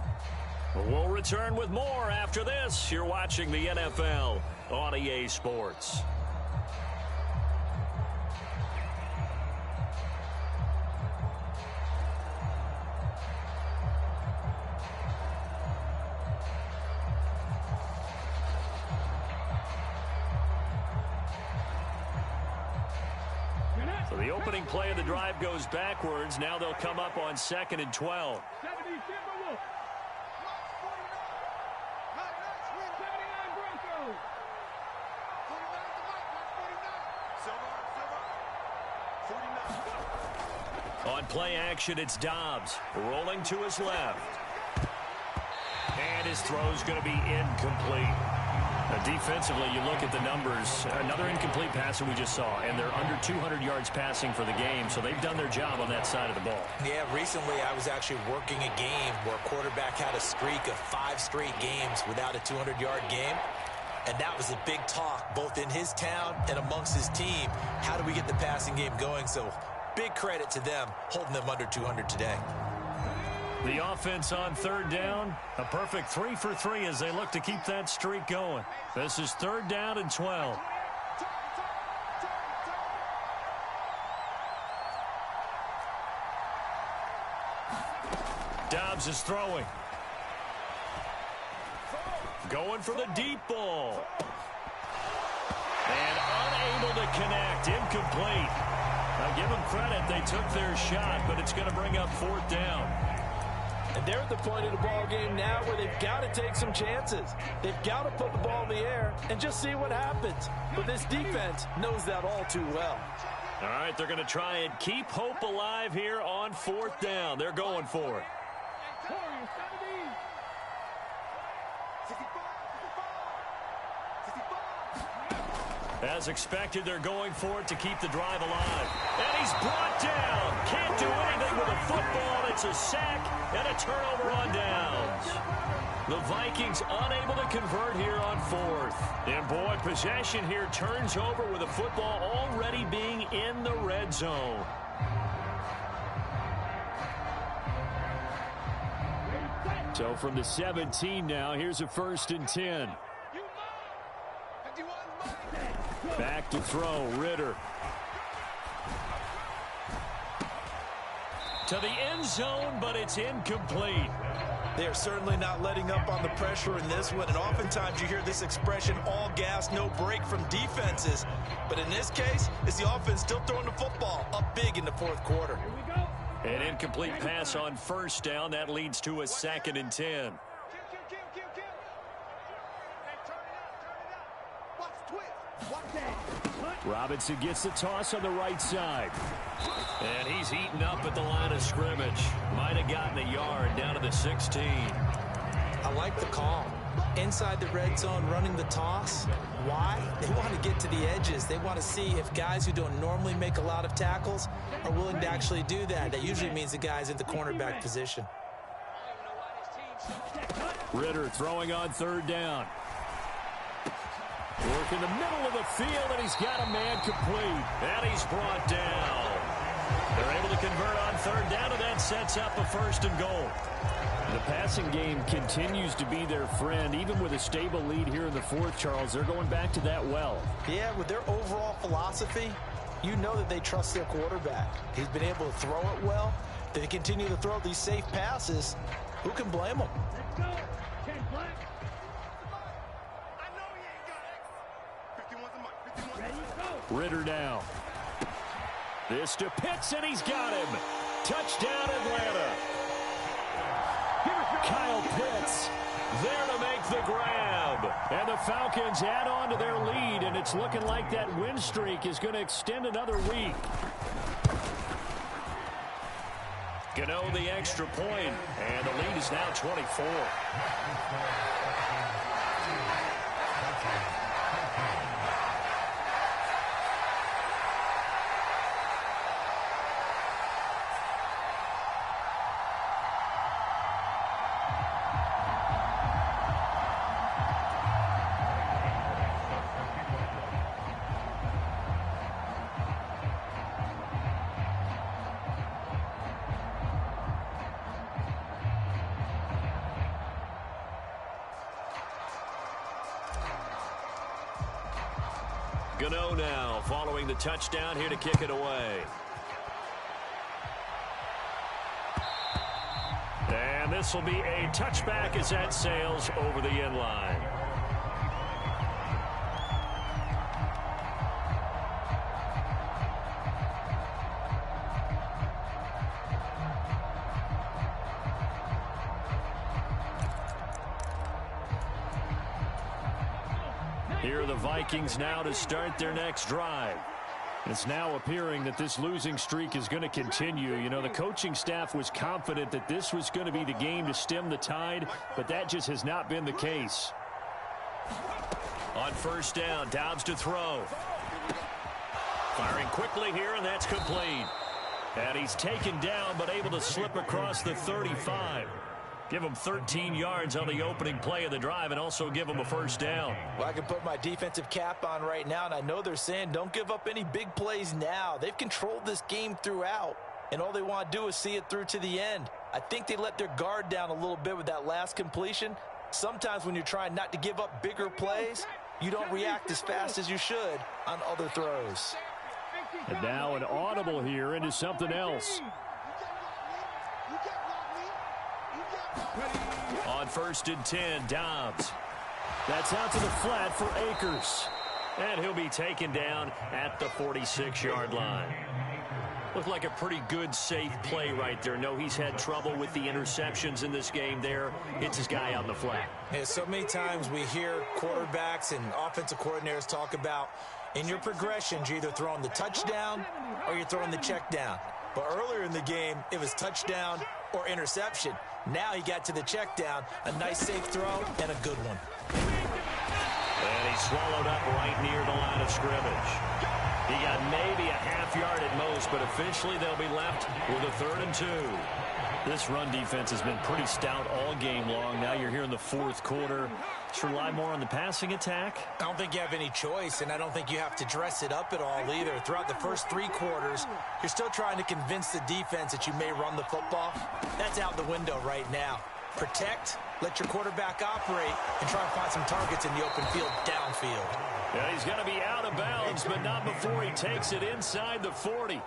We'll return with more after this. You're watching the NFL on EA Sports. So the opening play of the drive goes backwards. Now they'll come up on 2nd and 12. On play action, it's Dobbs rolling to his left. And his throw's going to be incomplete. Defensively, you look at the numbers. Another incomplete pass that we just saw, and they're under 200 yards passing for the game, so they've done their job on that side of the ball. Yeah, recently I was actually working a game where a quarterback had a streak of 5 straight games without a 200-yard game. And that was a big talk, both in his town and amongst his team. How do we get the passing game going? So big credit to them, holding them under 200 today. The offense on 3rd down, a perfect 3 for 3 as they look to keep that streak going. This is 3rd down and 12. Dobbs is throwing. Going for the deep ball. And unable to connect. Incomplete. Now give them credit. They took their shot, but it's going to bring up 4th down. And they're at the point of the ball game now where they've got to take some chances. They've got to put the ball in the air and just see what happens. But this defense knows that all too well. All right, they're going to try and keep hope alive here on 4th down. They're going for it. As expected, they're going for it to keep the drive alive. And he's brought down. Can't do anything with a football. It's a sack and a turnover on downs. The Vikings unable to convert here on 4th. And boy, possession here turns over with the football already being in the red zone. So from the 17 now, here's a 1st and 10. Back to throw, Ritter. To the end zone, but it's incomplete. They're certainly not letting up on the pressure in this one, and oftentimes you hear this expression, all gas, no break from defenses. But in this case, it's the offense still throwing the football up big in the 4th quarter. An incomplete pass on 1st down. That leads to a 2nd and 10. Robinson gets the toss on the right side. And he's eaten up at the line of scrimmage. Might have gotten a yard down to the 16. I like the call. inside the red zone running the toss. Why? They want to get to the edges. They want to see if guys who don't normally make a lot of tackles are willing to actually do that. That usually means the guy's in the cornerback position. Ritter throwing on third down. Work in the middle of the field, and he's got a man complete. And he's brought down. They're able to convert on third down, and that sets up a 1st and goal. The passing game continues to be their friend. Even with a stable lead here in the 4th, Charles, they're going back to that well. Yeah, with their overall philosophy, you know that they trust their quarterback. He's been able to throw it well. They continue to throw these safe passes. Who can blame them? Let's go. 10 black. Ready, go. Ritter down. This to Pitts, and he's got him. Touchdown, Atlanta. Kyle Pitts there to make the grab. And the Falcons add on to their lead, and it's looking like that win streak is going to extend another week. Gano the extra point, and the lead is now 24. Gano now following the touchdown here to kick it away. And this will be a touchback as that sails over the end line. Here are the Vikings now to start their next drive. It's now appearing that this losing streak is going to continue. You know, the coaching staff was confident that this was going to be the game to stem the tide, but that just has not been the case. On 1st down, Dobbs to throw. Firing quickly here, and that's complete. And he's taken down, but able to slip across the 35. Give him 13 yards on the opening play of the drive and also give him a 1st down. Well, I can put my defensive cap on right now, and I know they're saying don't give up any big plays now. They've controlled this game throughout, and all they want to do is see it through to the end. I think they let their guard down a little bit with that last completion. Sometimes when you're trying not to give up bigger plays, you don't react as fast as you should on other throws. And now an audible here into something else. On 1st and 10, Dobbs. That's out to the flat for Akers. And he'll be taken down at the 46-yard line. Looked like a pretty good, safe play right there. No, he's had trouble with the interceptions in this game there. Hits his guy out in the flat. Yeah, so many times we hear quarterbacks and offensive coordinators talk about in your progressions, you're either throwing the touchdown or you're throwing the check down. But earlier in the game, it was touchdown or interception. Now he got to the check down, a nice safe throw, and a good one. And he's swallowed up right near the line of scrimmage. He got maybe a half yard at most, but officially they'll be left with a 3rd and 2. This run defense has been pretty stout all game long. Now you're here in the 4th quarter. Should rely more on the passing attack? I don't think you have any choice, and I don't think you have to dress it up at all either. Throughout the first 3 quarters, you're still trying to convince the defense that you may run the football. That's out the window right now. Protect, let your quarterback operate, and try and find some targets in the open field downfield. Yeah, he's going to be out of bounds, but not before he takes it inside the 40.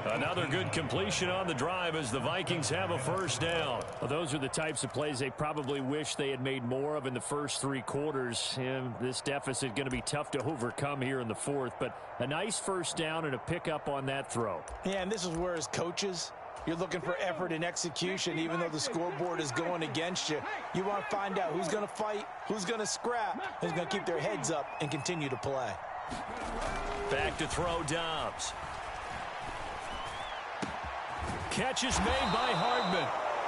Another good completion on the drive as the Vikings have a 1st down. Well, those are the types of plays they probably wish they had made more of in the first 3 quarters. And this deficit going to be tough to overcome here in the 4th, but a nice 1st down and a pickup on that throw. Yeah, and this is where as coaches, you're looking for effort and execution, even though the scoreboard is going against you. You want to find out who's going to fight, who's going to scrap, who's going to keep their heads up and continue to play. Back to throw, Dobbs. Catch is made by Hardman.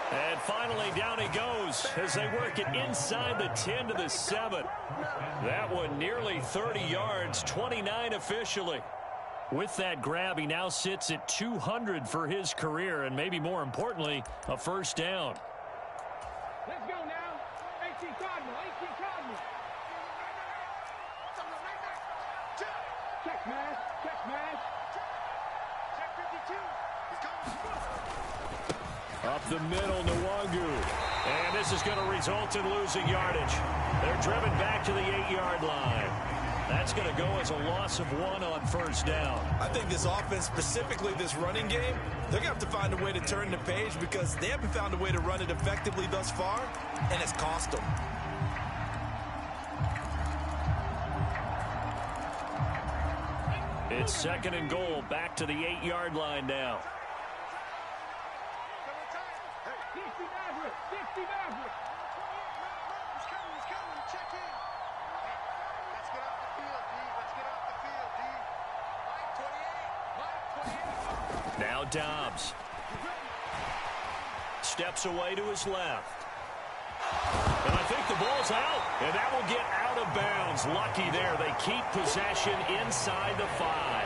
And finally, down he goes as they work it inside the 10 to the 7. That one nearly 30 yards, 29 officially. With that grab, he now sits at 200 for his career, and maybe more importantly, a first down. Let's go now. 18 Cardinal, 18 Cardinal. Check smash, check smash. Check 52. He's coming. Up the middle, Nwangu. And this is going to result in losing yardage. They're driven back to the 8-yard line. That's going to go as a loss of 1 on first down. I think this offense, specifically this running game, they're going to have to find a way to turn the page because they haven't found a way to run it effectively thus far, and it's cost them. It's 2nd and goal, back to the 8-yard line now. 60 Maverick, 60 Maverick. He's coming, check in. Let's get off the field, D. Let's get off the field, D. Mike 28, Mike 28. Now Dobbs. Steps away to his left. And I think the ball's out, and that will get out of bounds. Lucky there. They keep possession inside the 5.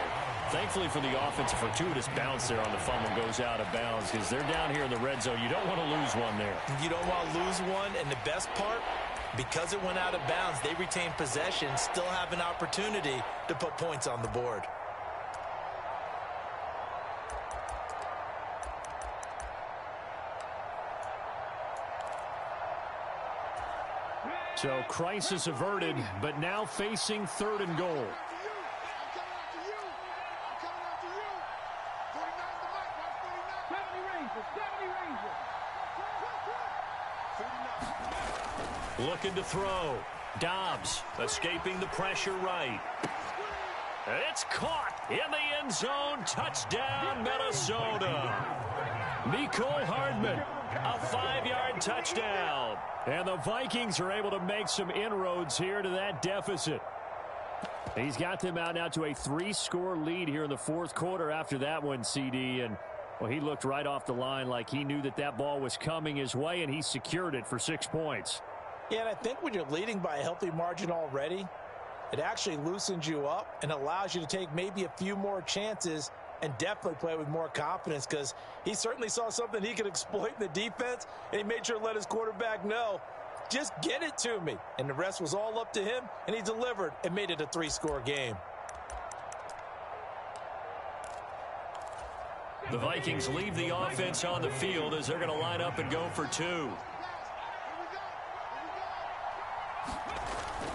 Thankfully for the offense, a fortuitous bounce there on the fumble goes out of bounds because they're down here in the red zone. You don't want to lose one there. You don't want to lose one, and the best part, because it went out of bounds, they retain possession, still have an opportunity to put points on the board. So crisis averted, but now facing 3rd and goal. Looking to throw. Dobbs escaping the pressure right. It's caught in the end zone. Touchdown, Minnesota. Mecole Hardman, a 5-yard touchdown. And the Vikings are able to make some inroads here to that deficit. He's got them out now to a 3-score lead here in the 4th quarter after that one, CD. And, well, he looked right off the line like he knew that that ball was coming his way, and he secured it for 6 points. Yeah, and I think when you're leading by a healthy margin already, it actually loosens you up and allows you to take maybe a few more chances and definitely play with more confidence because he certainly saw something he could exploit in the defense, and he made sure to let his quarterback know, just get it to me. And the rest was all up to him, and he delivered and made it a 3-score game. The Vikings leave the offense on the field as they're going to line up and go for 2.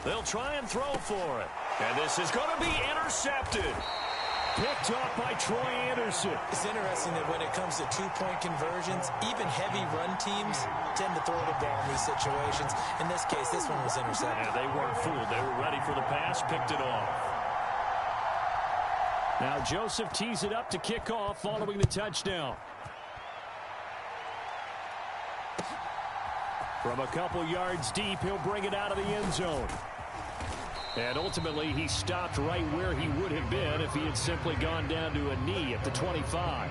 They'll try and throw for it. And this is going to be intercepted. Picked off by Troy Anderson. It's interesting that when it comes to 2-point conversions, even heavy run teams tend to throw the ball in these situations. In this case, this one was intercepted. Yeah, they weren't fooled. They were ready for the pass, picked it off. Now Joseph tees it up to kick off following the touchdown. From a couple yards deep, he'll bring it out of the end zone. And ultimately, he stopped right where he would have been if he had simply gone down to a knee at the 25.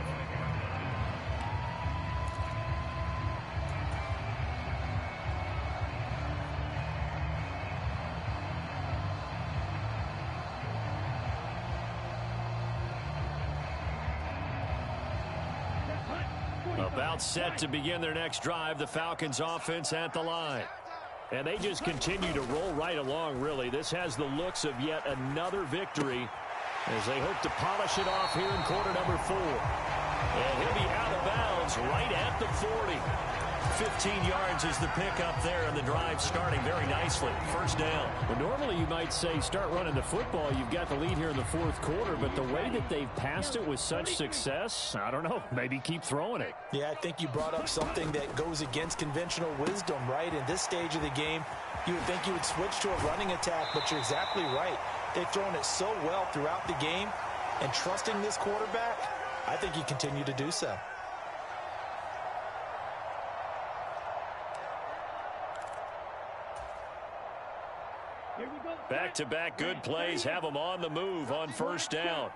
About set to begin their next drive, the Falcons offense at the line. And they just continue to roll right along, really. This has the looks of yet another victory as they hope to polish it off here in quarter number 4. And he'll be out of bounds right at the 40. 15 yards is the pickup there, and the drive starting very nicely. First down. Well, normally you might say start running the football. You've got the lead here in the 4th quarter, but the way that they've passed it with such success, I don't know, maybe keep throwing it. Yeah, I think you brought up something that goes against conventional wisdom, right? In this stage of the game, you would think you would switch to a running attack, but you're exactly right. They've thrown it so well throughout the game, and trusting this quarterback, I think you continue to do so. Back-to-back good plays have them on the move on first down.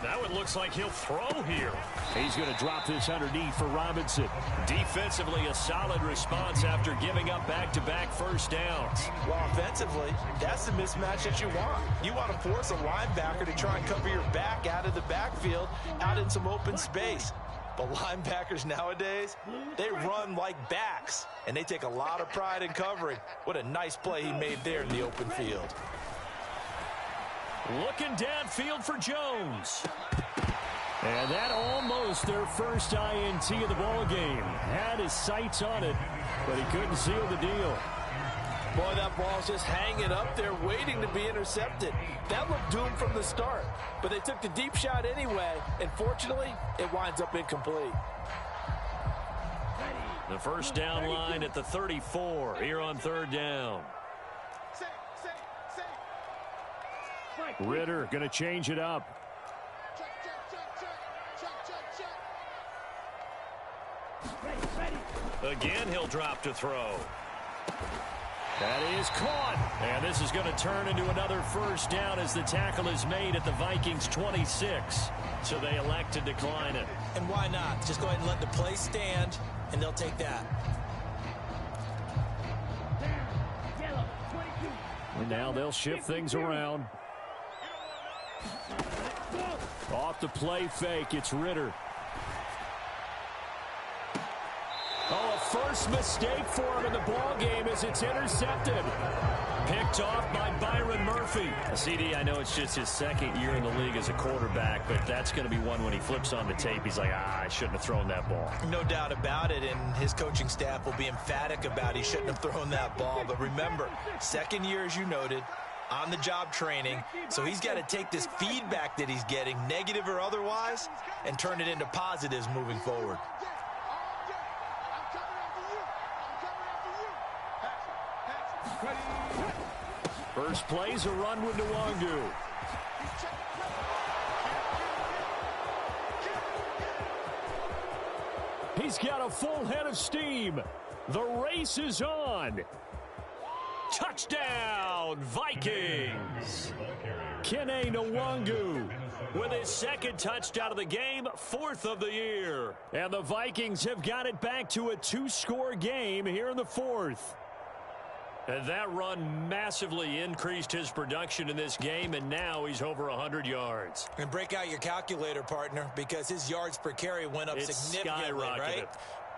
Now it looks like he'll throw here. He's going to drop this underneath for Robinson. Defensively, a solid response after giving up back-to-back first downs. Well, offensively, that's the mismatch that you want. You want to force a linebacker to try and cover your back out of the backfield, out in some open space. But linebackers nowadays, they run like backs, and they take a lot of pride in covering. What a nice play he made there in the open field. Looking downfield for Jones. And that almost their first INT of the ball game. Had his sights on it, but he couldn't seal the deal. Boy, that ball's just hanging up there waiting to be intercepted. That looked doomed from the start, but they took the deep shot anyway, and fortunately, it winds up incomplete. The first down line at the 34 here on third down. Ritter going to change it up. Again, he'll drop to throw. That is caught. And this is going to turn into another first down as the tackle is made at the Vikings 26. So they elect to decline it. And why not? Just go ahead and let the play stand, and they'll take that. And now they'll shift things around. Off the play fake, it's Ritter. Oh, a first mistake for him in the ball game as it's intercepted. Picked off by Byron Murphy. CD, I know it's just his second year in the league as a quarterback, but that's going to be one when he flips on the tape. He's like, I shouldn't have thrown that ball. No doubt about it, and his coaching staff will be emphatic about he shouldn't have thrown that ball. But remember, second year, as you noted, on-the-job training, so he's got to take this feedback that he's getting, negative or otherwise, and turn it into positives moving forward. First play's a run with Nwangu. He's got a full head of steam. The race is on. Touchdown, Vikings! Kene Nwangu with his second touchdown of the game, fourth of the year. And the Vikings have got it back to a two-score game here in the fourth. And that run massively increased his production in this game, and now he's over 100 yards. And break out your calculator, partner, because his yards per carry went up significantly, right?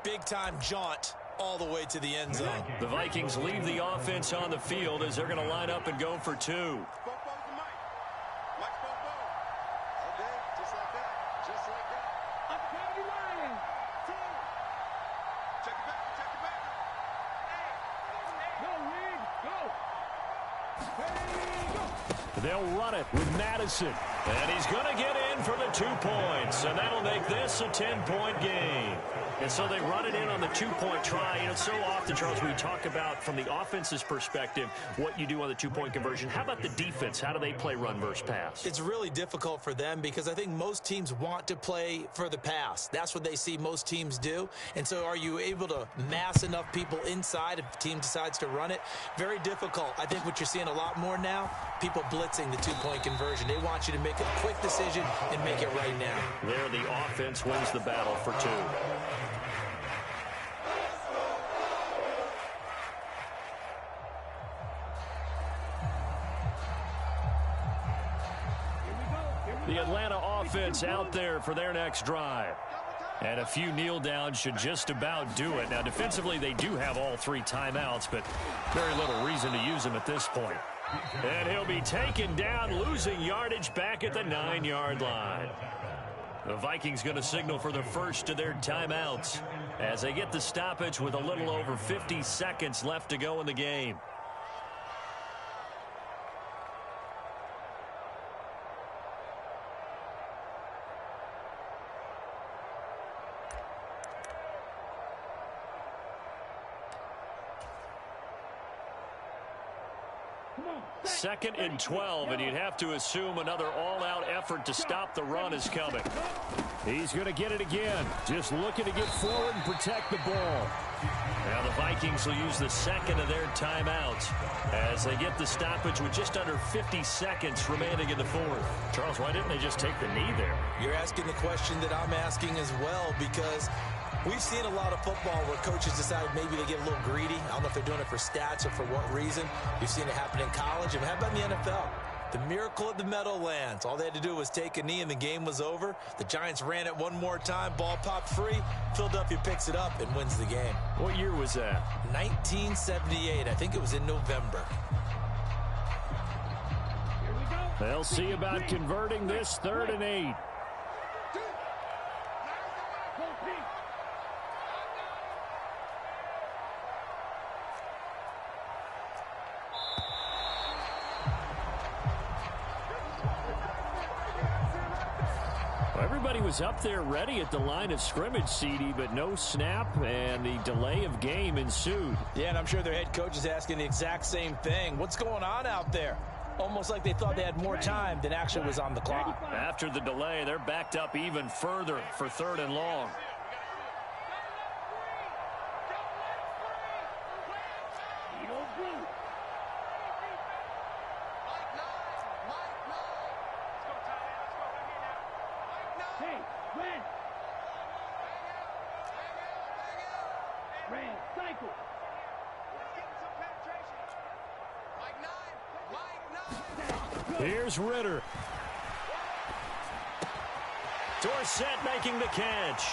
Big-time jaunt all the way to the end zone. The Vikings leave the offense on the field as they're going to line up and go for two. They'll run it with Madison. And he's going to get in for the 2 points. And that'll make this a 10-point game. And so they run it in on the 2-point try. You know, so often, Charles, we talk about from the offense's perspective what you do on the 2-point conversion. How about the defense? How do they play run versus pass? It's really difficult for them because I think most teams want to play for the pass. That's what they see most teams do. And so are you able to mass enough people inside if the team decides to run it? Very difficult. I think what you're seeing a lot more now, people blitzing the 2-point conversion. They want you to make a quick decision and make it right now. There, the offense wins the battle for 2. The Atlanta offense out there for their next drive. And a few kneel downs should just about do it. Now, defensively, they do have all 3 timeouts, but very little reason to use them at this point. And he'll be taken down, losing yardage back at the 9-yard line. The Vikings going to signal for the first of their timeouts as they get the stoppage with a little over 50 seconds left to go in the game. 2nd and 12, and you'd have to assume another all-out effort to stop the run is coming. He's going to get it again. Just looking to get forward and protect the ball. Now the Vikings will use the 2nd of their timeouts as they get the stoppage with just under 50 seconds remaining in the 4th. Charles, why didn't they just take the knee there? You're asking the question that I'm asking as well, because we've seen a lot of football where coaches decide maybe they get a little greedy. I don't know if they're doing it for stats or for what reason. You've seen it happen in college. And how about in the NFL? The miracle at the Meadowlands. All they had to do was take a knee and the game was over. The Giants ran it one more time. Ball popped free. Philadelphia picks it up and wins the game. What year was that? 1978. I think it was in November. They'll see about converting this 3rd and 8. Everybody was up there ready at the line of scrimmage, CD, but no snap, and the delay of game ensued. Yeah, and I'm sure their head coach is asking the exact same thing. What's going on out there? Almost like they thought they had more time than actually was on the clock. After the delay, they're backed up even further for 3rd and long. Here's Ritter. Dorsett making the catch.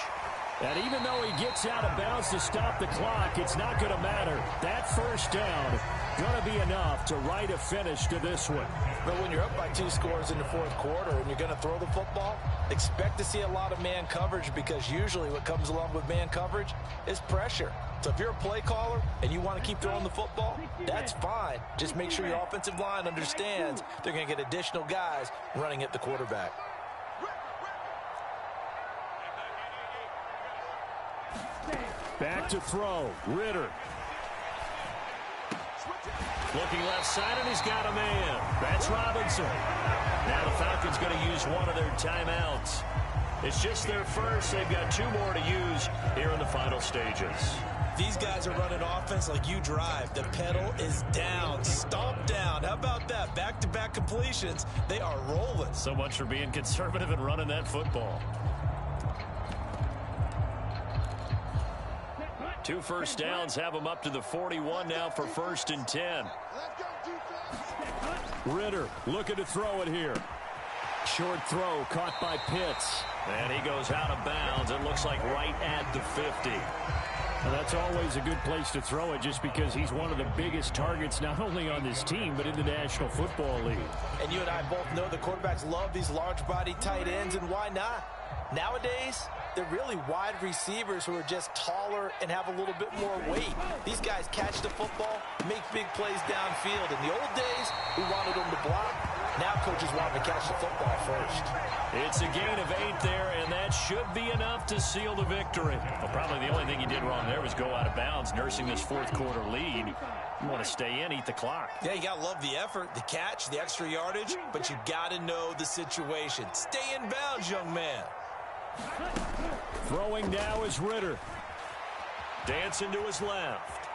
And even though he gets out of bounds to stop the clock, it's not going to matter. That first down going to be enough to write a finish to this one. But when you're up by 2 scores in the 4th quarter and you're going to throw the football, expect to see a lot of man coverage, because usually what comes along with man coverage is pressure. So if you're a play caller and you want to keep throwing the football, that's fine. Just make sure your offensive line understands they're going to get additional guys running at the quarterback. Back to throw. Ritter. Looking left side, and he's got a man. That's Robinson. Now the Falcons going to use one of their timeouts. It's just their first. They've got 2 more to use here in the final stages. These guys are running offense like you drive. The pedal is down. Stomp down. How about that? Back-to-back completions. They are rolling. So much for being conservative and running that football. 2 first downs have them up to the 41 now for 1st and 10. Ritter looking to throw it here. Short throw caught by Pitts. And he goes out of bounds. It looks like right at the 50. Well, that's always a good place to throw it, just because he's one of the biggest targets not only on this team but in the National Football League. And you and I both know the quarterbacks love these large-body tight ends, and why not? Nowadays, they're really wide receivers who are just taller and have a little bit more weight. These guys catch the football, make big plays downfield. In the old days, we wanted them to block. Now coaches want them to catch the football first. It's a gain of 8 there, and that should be enough to seal the victory. Well, probably the only thing he did wrong there was go out of bounds, nursing this 4th quarter lead. You want to stay in, eat the clock. Yeah, you got to love the effort, the catch, the extra yardage, but you got to know the situation. Stay in bounds, young man. Throwing now is Ritter. Dancing to his left.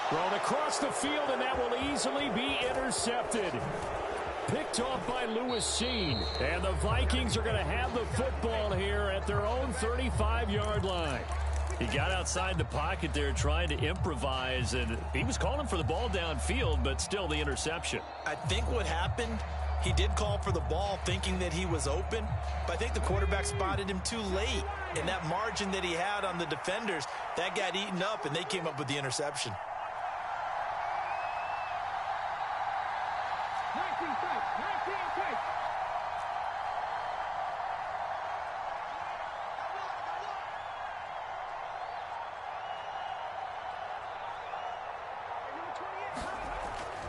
Thrown across the field, and that will easily be intercepted. Picked off by Lewis Seen. And the Vikings are going to have the football here at their own 35-yard line. He got outside the pocket there trying to improvise, and he was calling for the ball downfield, but still the interception. I think what happened, he did call for the ball thinking that he was open, but I think the quarterback spotted him too late. And that margin that he had on the defenders, that got eaten up, and they came up with the interception.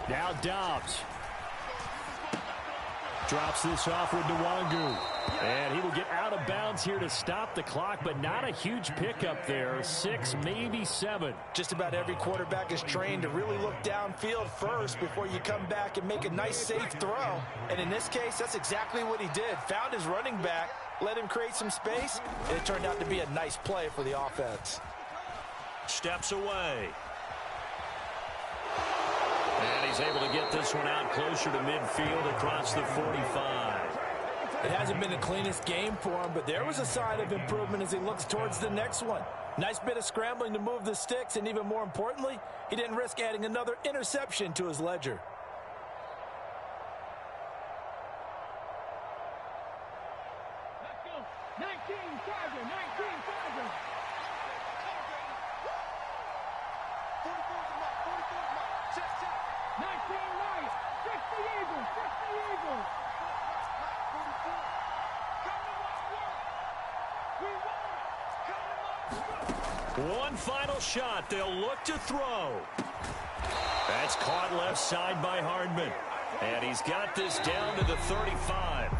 Now Dobbs. Drops this off with Nwangu. And he will get out of bounds here to stop the clock, but not a huge pickup there. 6, maybe 7. Just about every quarterback is trained to really look downfield first before you come back and make a nice, safe throw. And in this case, that's exactly what he did. Found his running back, let him create some space, and it turned out to be a nice play for the offense. Steps away. And he's able to get this one out closer to midfield across the 45. It hasn't been the cleanest game for him, but there was a sign of improvement as he looks towards the next one. Nice bit of scrambling to move the sticks, and even more importantly, he didn't risk adding another interception to his ledger. Let's go. 19, Tiger, 19, Tiger. 44's mark, 44's mark. Check, check. 19, Knight. 60 Eagles, 60 Eagles. 44. Come to watch work. We want it. Come to watch work. One final shot. They'll look to throw. That's caught left side by Hardman. And he's got this down to the 35.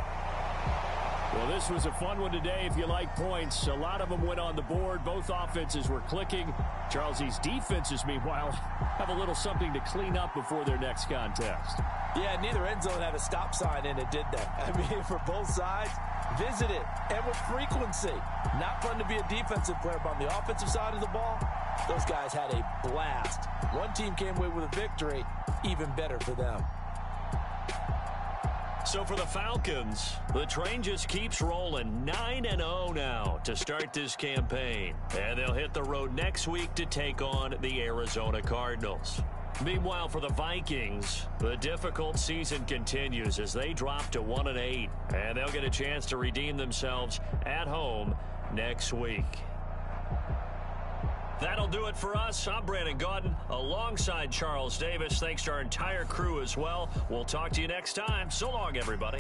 Well, this was a fun one today if you like points. A lot of them went on the board. Both offenses were clicking. Charles, these defenses, meanwhile, have a little something to clean up before their next contest. Yeah, neither end zone had a stop sign in it, did they? I mean, for both sides, visit it, and with frequency. Not fun to be a defensive player, but on the offensive side of the ball, those guys had a blast. One team came away with a victory, even better for them. So for the Falcons, the train just keeps rolling. 9-0 now to start this campaign. And they'll hit the road next week to take on the Arizona Cardinals. Meanwhile, for the Vikings, the difficult season continues as they drop to 1-8. And they'll get a chance to redeem themselves at home next week. That'll do it for us. I'm Brandon Gaudin alongside Charles Davis. Thanks to our entire crew as well. We'll talk to you next time. So long, everybody.